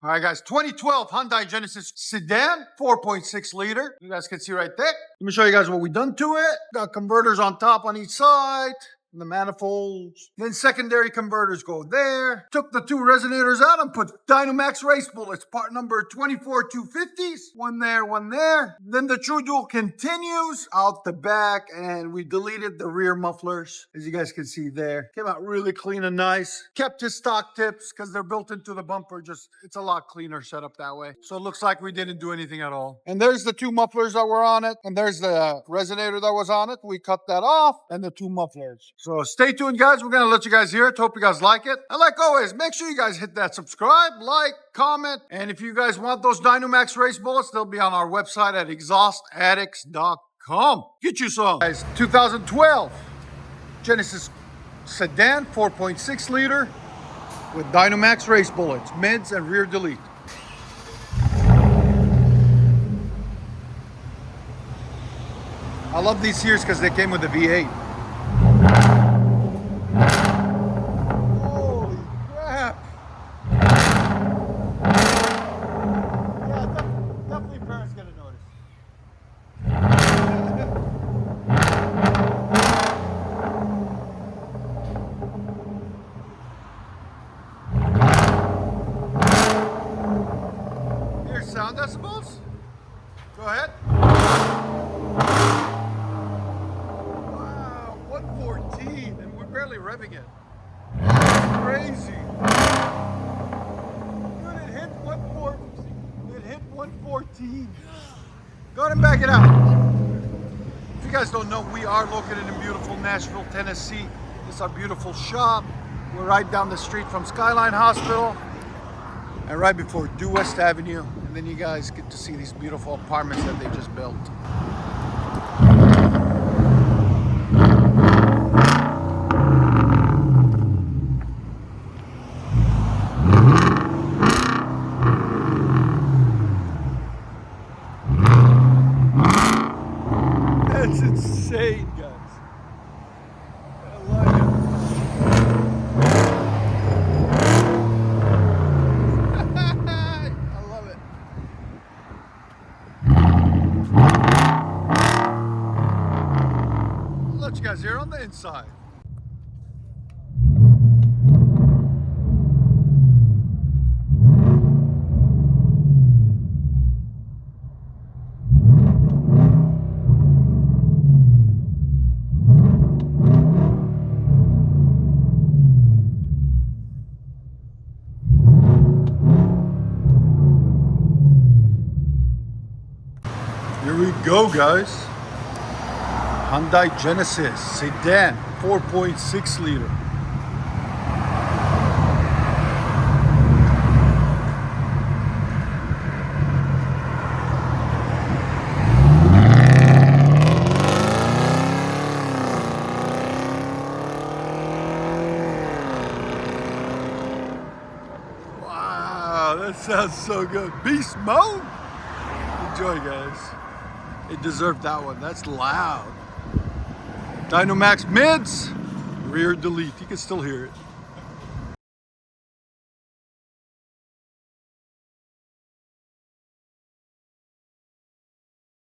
All right, guys, 2012 Hyundai Genesis sedan, 4.6 liter. You guys can see right there. Let me show you guys what we've done to it. Got converters on top on each side. The manifolds. Then secondary converters go there. Took the two resonators out and put Dynomax race bullets, part number 24250s. One there, one there. Then the True Dual continues out the back, and we deleted the rear mufflers, as you guys can see there. Came out really clean and nice. Kept his stock tips because they're built into the bumper. Just, it's a lot cleaner setup that way. So it looks like we didn't do anything at all. And there's the two mufflers that were on it. And there's the resonator that was on it. We cut that off, and the two mufflers. So stay tuned, guys. We're going to let you guys hear it. Hope you guys like it. And like always, make sure you guys hit that subscribe, like, comment. And if you guys want those Dynomax race bullets, they'll be on our website at exhaustaddicts.com. Get you some. Guys, 2012 Genesis sedan, 4.6 liter with Dynomax race bullets, mids and rear delete. I love these here because they came with a V8. Holy crap! Yeah, definitely parents gonna notice. Here's sound decibels. Go ahead. Wow, 114, and we're barely revving it. Crazy. Dude, it hit 114. It hit 114. Go ahead and back it out. If you guys don't know, we are located in beautiful Nashville, Tennessee. This is our beautiful shop. We're right down the street from Skyline Hospital and right before Due West Avenue. And then you guys get to see these beautiful apartments that they just built. That's insane, guys. I like it. I love it. I'll let you guys hear on the inside. Here we go, guys. Hyundai Genesis sedan, 4.6 liter. Wow, that sounds so good. Beast mode. Enjoy, guys. It deserved that one. That's loud. Dynomax mids, rear delete. You can still hear it.